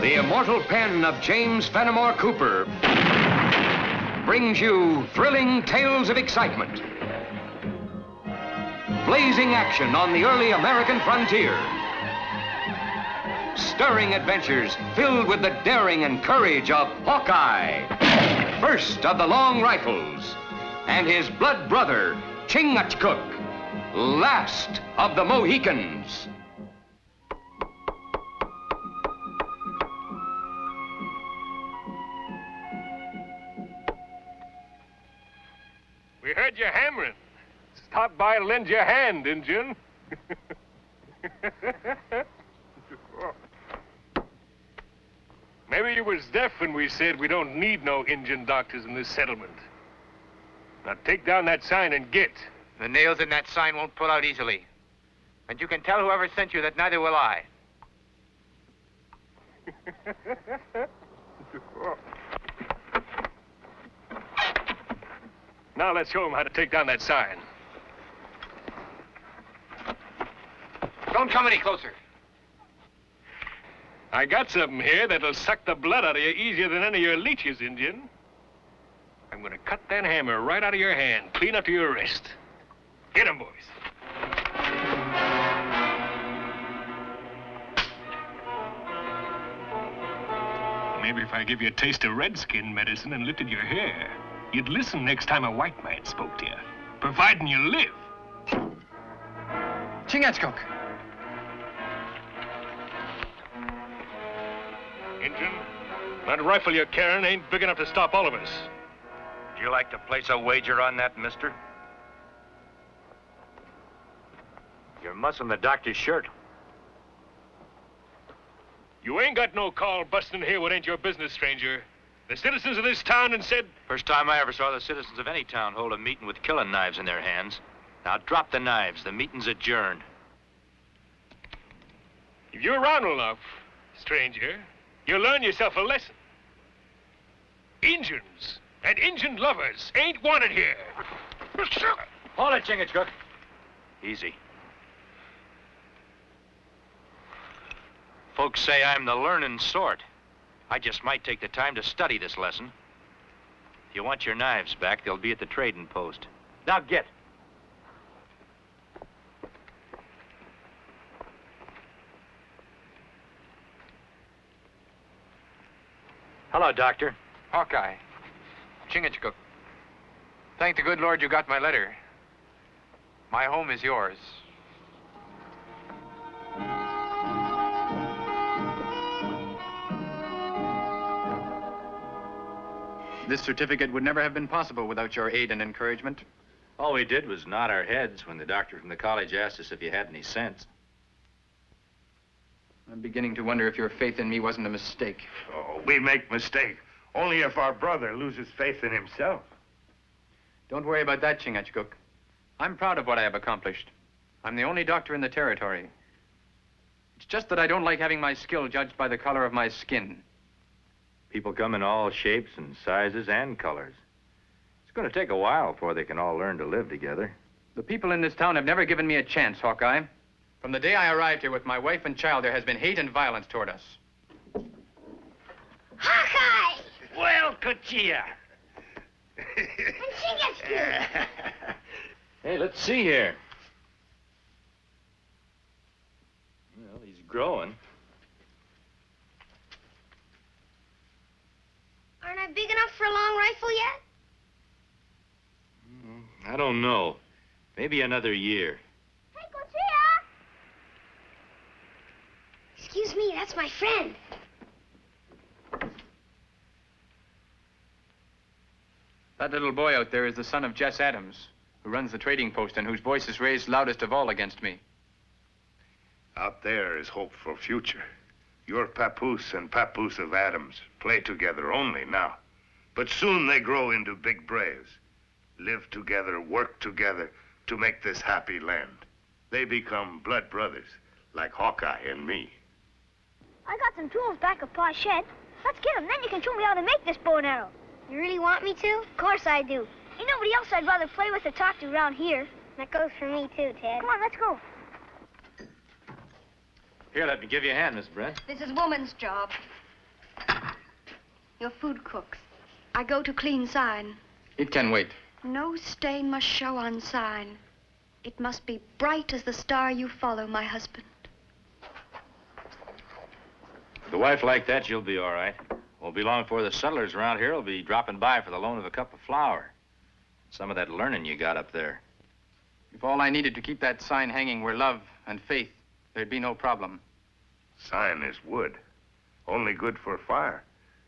The immortal pen of James Fenimore Cooper brings you thrilling tales of excitement, blazing action on the early American frontier, stirring adventures filled with the daring and courage of Hawkeye, first of the Long Rifles, and his blood brother, Chingachgook, last of the Mohicans. We heard you hammering. Stop by and lend your hand, Injun. Maybe you was deaf when we said we don't need no Injun doctors in this settlement. Now take down that sign and get. The nails in that sign won't pull out easily. And you can tell whoever sent you that neither will I. Now let's show him how to take down that sign. Don't come any closer. I got something here that'll suck the blood out of you easier than any of your leeches, Indian. I'm gonna cut that hammer right out of your hand, clean up to your wrist. Get 'em, boys. Maybe if I give you a taste of redskin medicine and lifted your hair, you'd listen next time a white man spoke to you, providing you live. Chingachgook. Injun, that rifle you're carrying ain't big enough to stop all of us. Would you like to place a wager on that, mister? You're mussing the doctor's shirt. You ain't got no call busting here what ain't your business, stranger. The citizens of this town and said... First time I ever saw the citizens of any town hold a meeting with killing knives in their hands. Now drop the knives. The meeting's adjourned. If you're around enough, stranger, you'll learn yourself a lesson. Injuns and Injun lovers ain't wanted here. Hold it, Chingachgook. Easy. Folks say I'm the learning sort. I just might take the time to study this lesson. If you want your knives back, they'll be at the trading post. Now get. Hello, Doctor. Hawkeye. Chingachgook. Thank the good Lord you got my letter. My home is yours. This certificate would never have been possible without your aid and encouragement. All we did was nod our heads when the doctor from the college asked us if you had any sense. I'm beginning to wonder if your faith in me wasn't a mistake. Oh, we make mistake only if our brother loses faith in himself. Don't worry about that, Chingachgook. I'm proud of what I have accomplished. I'm the only doctor in the territory. It's just that I don't like having my skill judged by the color of my skin. People come in all shapes and sizes and colors. It's going to take a while before they can all learn to live together. The people in this town have never given me a chance, Hawkeye. From the day I arrived here with my wife and child, there has been hate and violence toward us. Hawkeye! Well, Cuchilla. And Chingachgook! Hey, let's see here. Well, he's growing. Aren't I big enough for a long rifle yet? I don't know. Maybe another year. Hey, Cuchilla! Excuse me, that's my friend. That little boy out there is the son of Jess Adams, who runs the trading post and whose voice is raised loudest of all against me. Out there is hope for future. Your papoose and papoose of Adams play together only now. But soon they grow into big braves. Live together, work together to make this happy land. They become blood brothers, like Hawkeye and me. I got some tools back at Pa's shed. Let's get them, then you can show me how to make this bow and arrow. You really want me to? Of course I do. Ain't nobody else I'd rather play with or talk to around here. That goes for me too, Ted. Come on, let's go. Here, let me give you a hand, Miss Brent. This is woman's job. Your food cooks. I go to clean sign. It can wait. No stain must show on sign. It must be bright as the star you follow, my husband. With a wife like that, you'll be all right. Won't be long before the settlers around here will be dropping by for the loan of a cup of flour. Some of that learning you got up there. If all I needed to keep that sign hanging were love and faith, there'd be no problem. Sign is wood. Only good for fire.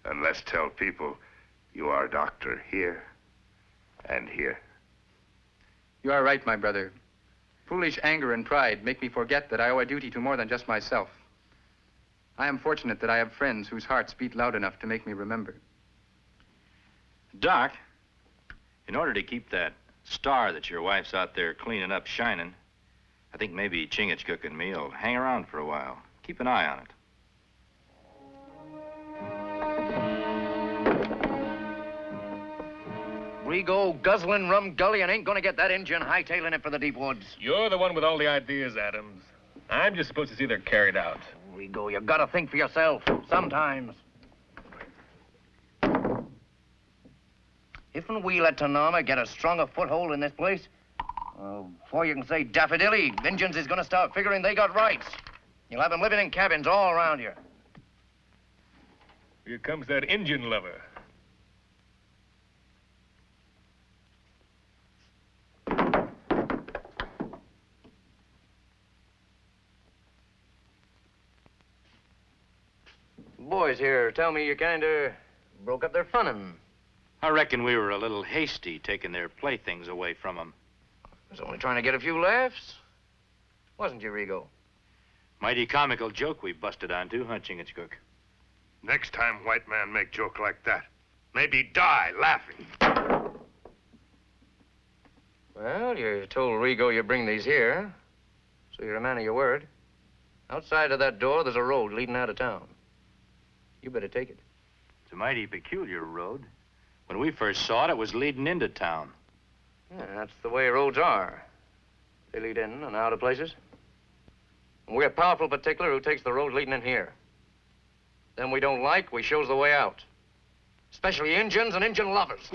Unless tell people you are doctor here and here. You are right, my brother. Foolish anger and pride make me forget that I owe a duty to more than just myself. I am fortunate that I have friends whose hearts beat loud enough to make me remember. Doc, in order to keep that star that your wife's out there cleaning up shining, I think maybe Chingachgook and me will hang around for a while. Keep an eye on it. Rigo guzzling rum gully and ain't gonna get that Indian hightailing it for the deep woods. You're the one with all the ideas, Adams. I'm just supposed to see they're carried out. Rigo, you gotta think for yourself, sometimes. If we let Tanama get a stronger foothold in this place, before you can say daffodilly, Indians is gonna start figuring they got rights. You'll have them living in cabins all around you. Here comes that Indian lover. Boys here tell me you kinda broke up their funnin'. I reckon we were a little hasty taking their playthings away from them. I was only trying to get a few laughs. Wasn't you, Rigo? Mighty comical joke we busted onto, huh, Chingachgook? Next time white man make joke like that, maybe die laughing. Well, you told Rigo you bring these here, so you're a man of your word. Outside of that door, there's a road leading out of town. You better take it. It's a mighty peculiar road. When we first saw it, it was leading into town. Yeah, that's the way roads are. They lead in and out of places. And we're powerful particular who takes the road leading in here. Them we don't like, we shows the way out. Especially Injuns and Injun lovers.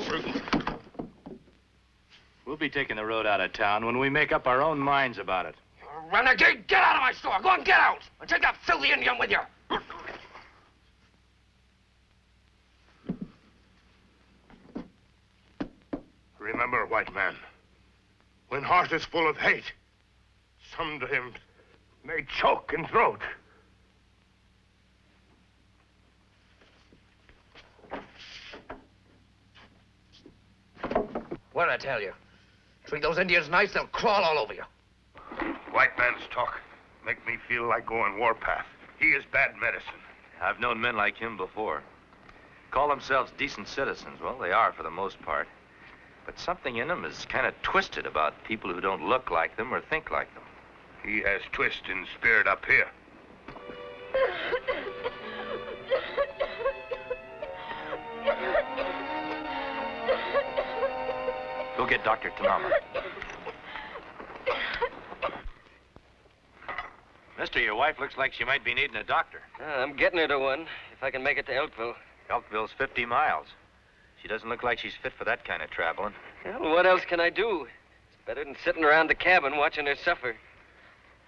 We'll be taking the road out of town when we make up our own minds about it. You renegade, get out of my store. Go and get out. And take that filthy Indian with you. Remember, white man, when heart is full of hate, sometimes may choke in throat. What'd I tell you? Treat those Indians nice, they'll crawl all over you. White man's talk make me feel like going warpath. He is bad medicine. I've known men like him before. Call themselves decent citizens. Well, they are for the most part. But something in them is kind of twisted about people who don't look like them or think like them. He has twist in spirit up here. Go get Dr. Tanama. Mister, your wife looks like she might be needing a doctor. I'm getting her to one, if I can make it to Elkville. Elkville's 50 miles. She doesn't look like she's fit for that kind of traveling. Well, what else can I do? It's better than sitting around the cabin watching her suffer.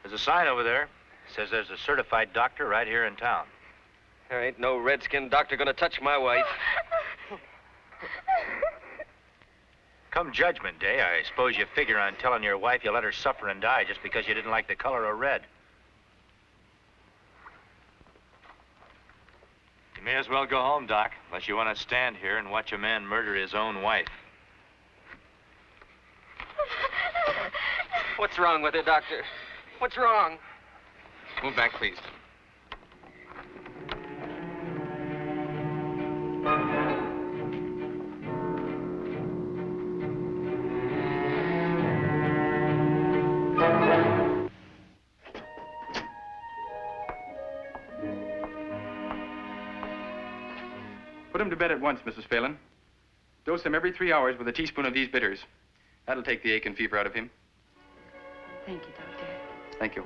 There's a sign over there. It says there's a certified doctor right here in town. There ain't no redskin doctor gonna touch my wife. Come Judgment Day, I suppose you figure on telling your wife you let her suffer and die just because you didn't like the color of red. You may as well go home, Doc, unless you want to stand here and watch a man murder his own wife. What's wrong with her, Doctor? What's wrong? Move back, please. Put him to bed at once, Mrs. Phelan. Dose him every 3 hours with a teaspoon of these bitters. That'll take the ache and fever out of him. Thank you, Doctor. Thank you.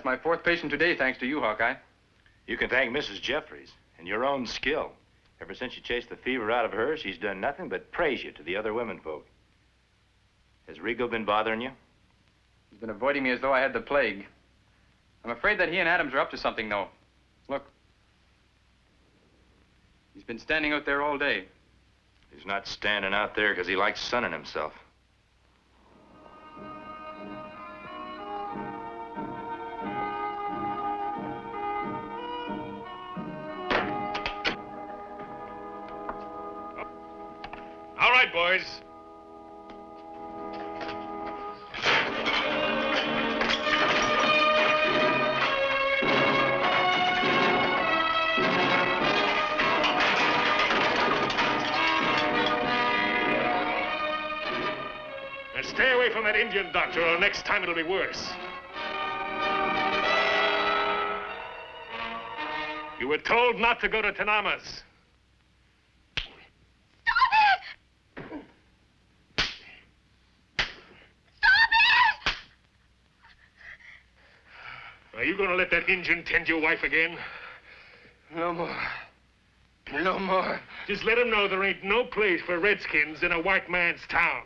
That's my 4th patient today, thanks to you, Hawkeye. You can thank Mrs. Jeffries and your own skill. Ever since you chased the fever out of her, she's done nothing but praise you to the other women folk. Has Rigo been bothering you? He's been avoiding me as though I had the plague. I'm afraid that he and Adams are up to something, though. Look. He's been standing out there all day. He's not standing out there because he likes sunning himself. All right, boys. And stay away from that Indian doctor, or next time it'll be worse. You were told not to go to Tanama's. Are you going to let that Injun tend your wife again? No more. No more. Just let him know there ain't no place for redskins in a white man's town.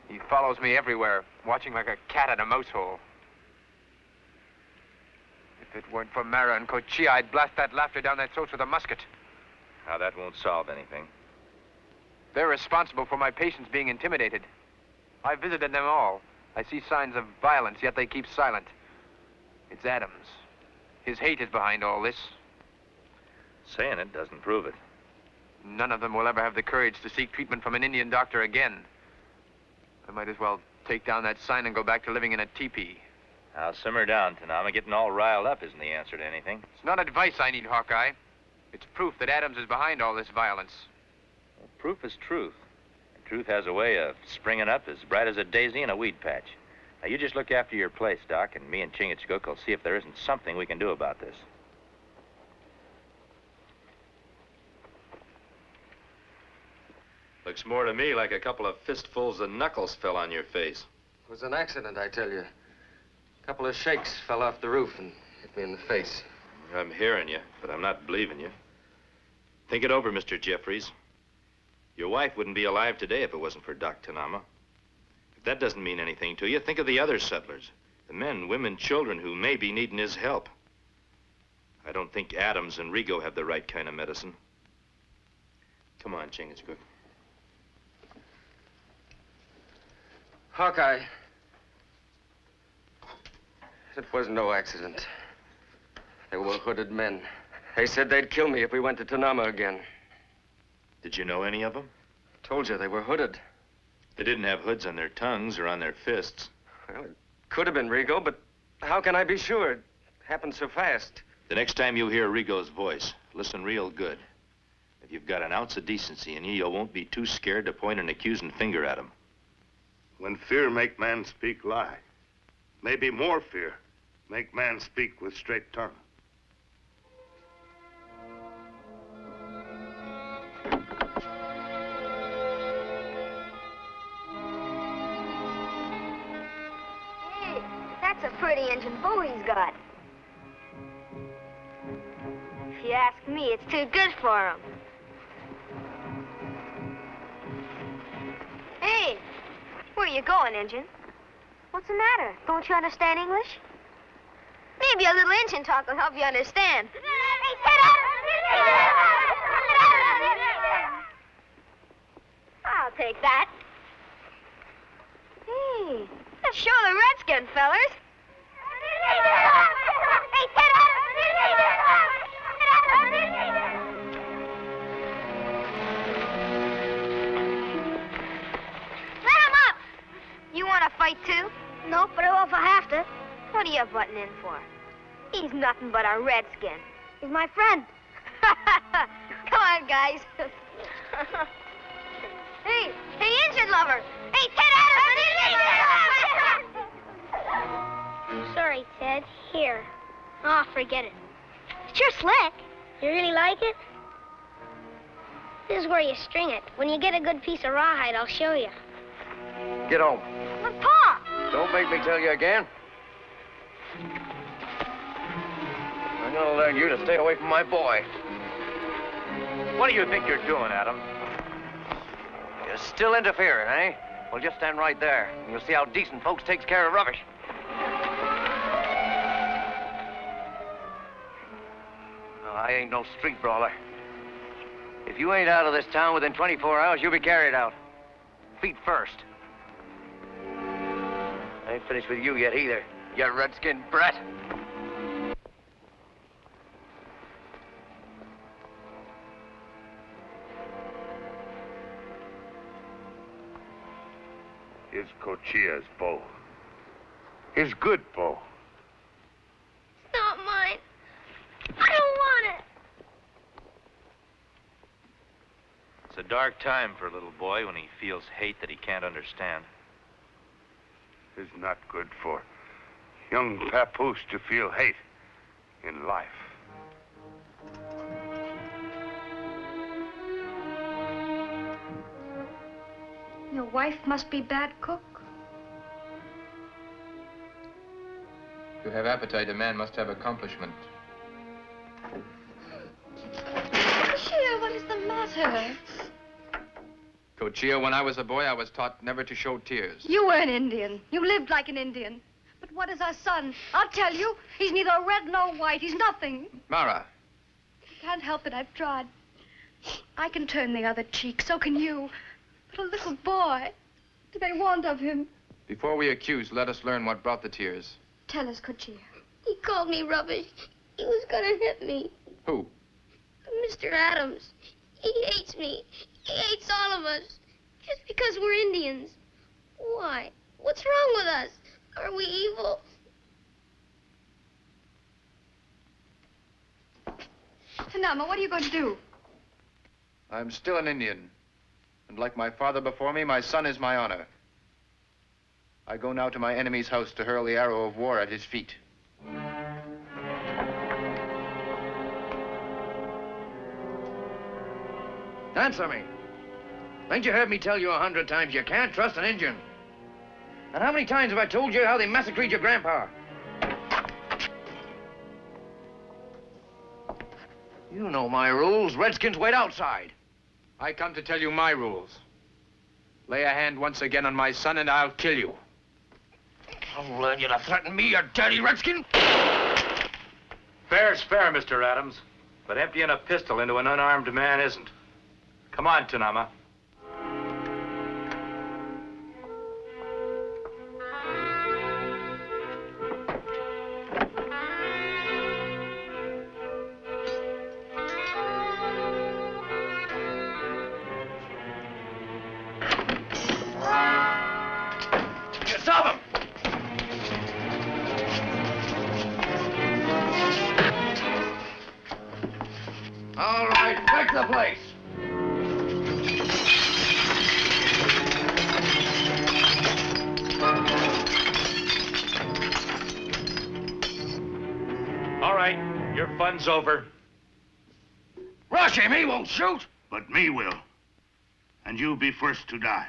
He follows me everywhere, watching like a cat at a mouse hole. If it weren't for Mara and Cochia, I'd blast that laughter down that throat with a musket. Now, that won't solve anything. They're responsible for my patients being intimidated. I visited them all. I see signs of violence, yet they keep silent. It's Adams. His hate is behind all this. Saying it doesn't prove it. None of them will ever have the courage to seek treatment from an Indian doctor again. I might as well take down that sign and go back to living in a teepee. Now, simmer down, Tanama. Getting all riled up isn't the answer to anything. It's not advice I need, Hawkeye. It's proof that Adams is behind all this violence. Well, proof is truth. And truth has a way of springing up as bright as a daisy in a weed patch. Now, you just look after your place, Doc, and me and Chingachgook will see if there isn't something we can do about this. Looks more to me like a couple of fistfuls of knuckles fell on your face. It was an accident, I tell you. A couple of shakes fell off the roof and hit me in the face. I'm hearing you, but I'm not believing you. Think it over, Mr. Jeffries. Your wife wouldn't be alive today if it wasn't for Doc Tanama. If that doesn't mean anything to you, think of the other settlers. The men, women, children who may be needing his help. I don't think Adams and Rigo have the right kind of medicine. Come on, Chingachgook. Hawkeye. It was no accident. They were hooded men. They said they'd kill me if we went to Tanama again. Did you know any of them? Told you they were hooded. They didn't have hoods on their tongues or on their fists. Well, it could have been Rigo, but how can I be sure? It happened so fast. The next time you hear Rigo's voice, listen real good. If you've got an ounce of decency in you, you won't be too scared to point an accusing finger at him. When fear make man speak lie, maybe more fear make man speak with straight tongue. Hey, that's a pretty engine bow he's got. If you ask me, it's too good for him. Hey, where are you going, Injun? What's the matter? Don't you understand English? Maybe a little Injun talk will help you understand. I'll take that. Hey, let's show the redskin, fellers. You want to fight, too? No, but I will if I have to. What are you butting in for? He's nothing but a redskin. He's my friend. guys. Hey, Injun lover. Hey, Ted Adams. Sorry, Ted. Here. Oh, forget it. It's your slick. You really like it? This is where you string it. When you get a good piece of rawhide, I'll show you. Get home. But, Pa! Don't make me tell you again. I'm gonna learn you to stay away from my boy. What do you think you're doing, Adam? You're still interfering, eh? Well, just stand right there, and you'll see how decent folks takes care of rubbish. No, I ain't no street brawler. If you ain't out of this town within 24 hours, you'll be carried out. Feet first. I ain't finished with you yet either, you red-skinned brat. Here's Cochia's bow. His good bow. It's not mine. I don't want it. It's a dark time for a little boy when he feels hate that he can't understand. It's not good for young papoose to feel hate in life. Your wife must be bad cook. To have appetite, a man must have accomplishment. Cochia, what is the matter? Cochia, when I was a boy, I was taught never to show tears. You were an Indian. You lived like an Indian. But what is our son? I'll tell you, he's neither red nor white. He's nothing. Mara, I can't help it. I've tried. I can turn the other cheek. So can you. But a little boy, what do they want of him? before we accuse, let us learn what brought the tears. Tell us, Cochia. He called me rubbish. He was gonna hit me. Who? Mr. Adams. He hates me. He hates all of us. Just because we're Indians. Why? What's wrong with us? Are we evil? Tanama, what are you going to do? I'm still an Indian. And like my father before me, my son is my honor. I go now to my enemy's house to hurl the arrow of war at his feet. Answer me. Ain't you heard me tell you 100 times you can't trust an Indian? And how many times have I told you how they massacred your grandpa? You know my rules. Redskins wait outside. I come to tell you my rules. Lay a hand once again on my son and I'll kill you. I'll learn you to threaten me, you dirty redskin. Fair's fair, Mr. Adams. But emptying a pistol into an unarmed man isn't. Come on, Tanama. Stop him! All right, wreck the place. All right, your fun's over. Rush him, he won't shoot. But me will. And you'll be first to die.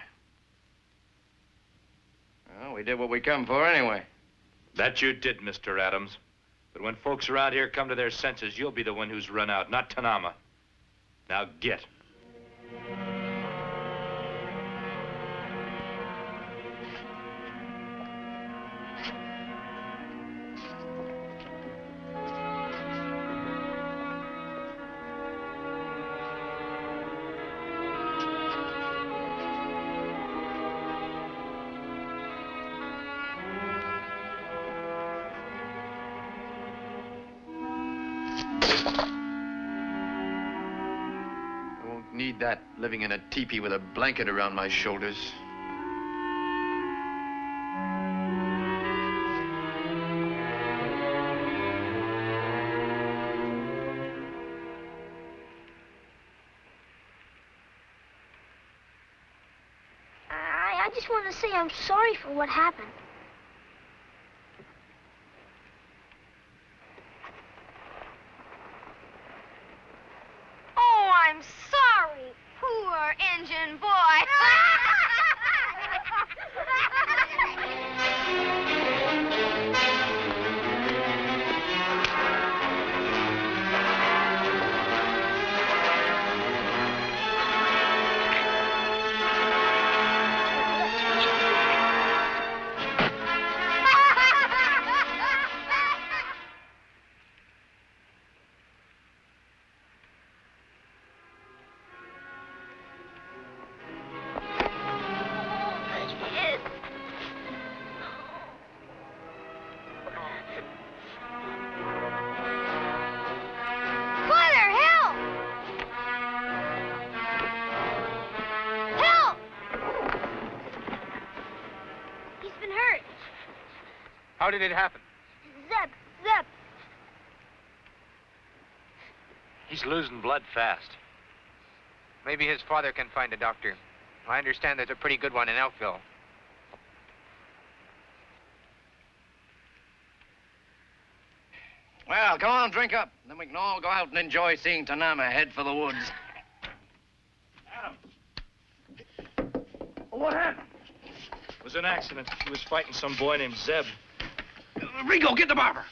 Well, we did what we come for anyway. That you did, Mr. Adams. But when folks around here come to their senses, you'll be the one who's run out, not Tanama. Now get. Need that living in a teepee with a blanket around my shoulders. just want to say I'm sorry for what happened. Oh, I'm sorry, poor Indian boy. How did it happen? Zeb. He's losing blood fast. Maybe his father can find a doctor. I understand there's a pretty good one in Elkville. Well, come on, drink up. Then we can all go out and enjoy seeing Tanama head for the woods. Adam. What happened? It was an accident. He was fighting some boy named Zeb. Rigo, get the barber.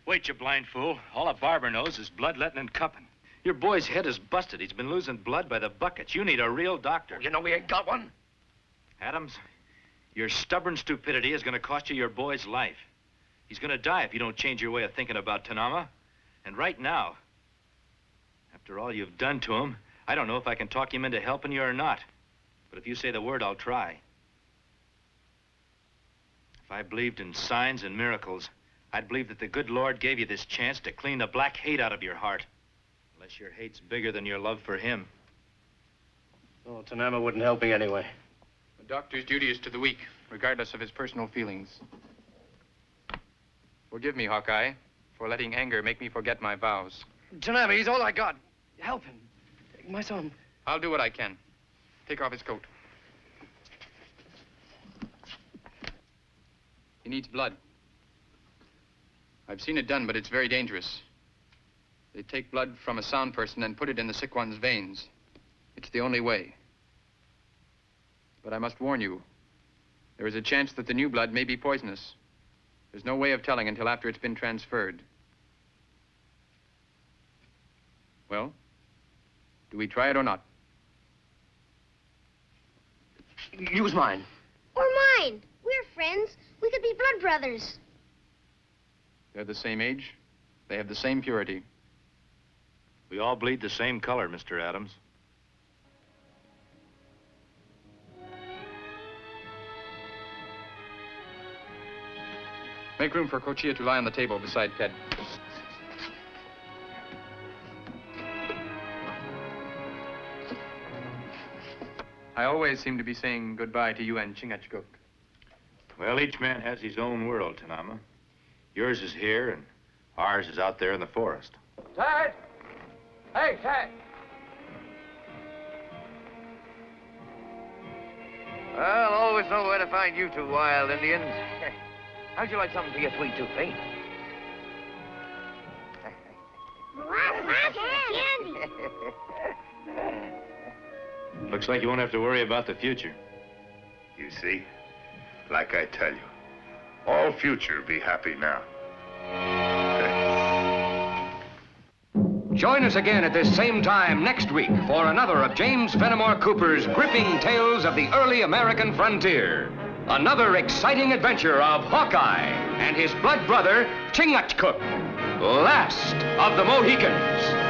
Wait, you blind fool. All a barber knows is bloodletting and cupping. Your boy's head is busted. He's been losing blood by the buckets. You need a real doctor. You know we ain't got one. Adams, your stubborn stupidity is going to cost you your boy's life. He's going to die if you don't change your way of thinking about Tanama. And right now, after all you've done to him, I don't know if I can talk him into helping you or not. But if you say the word, I'll try. If I believed in signs and miracles, I'd believe that the good Lord gave you this chance to clean the black hate out of your heart. Unless your hate's bigger than your love for him. Oh, Tanama wouldn't help me anyway. A doctor's duty is to the weak, regardless of his personal feelings. Forgive me, Hawkeye, for letting anger make me forget my vows. Tanama, he's all I got. Help him. My son. I'll do what I can. Take off his coat. He needs blood. I've seen it done, but it's very dangerous. They take blood from a sound person and put it in the sick one's veins. It's the only way. But I must warn you, there is a chance that the new blood may be poisonous. There's no way of telling until after it's been transferred. Well, do we try it or not? Use mine. Or mine. We're friends. We could be blood brothers. They're the same age. They have the same purity. We all bleed the same color, Mr. Adams. Make room for Cochia to lie on the table beside Ted. I always seem to be saying goodbye to you and Chingachgook. Well, each man has his own world, Tanama. Yours is here, and ours is out there in the forest. Ted! Hey, Ted! I'll always know where to find you two wild Indians. How'd you like something for your sweet tooth, eh? Candy. Looks like you won't have to worry about the future. You see, like I tell you, all future be happy now. Join us again at this same time next week for another of James Fenimore Cooper's gripping tales of the early American frontier. Another exciting adventure of Hawkeye and his blood brother, Chingachgook, last of the Mohicans.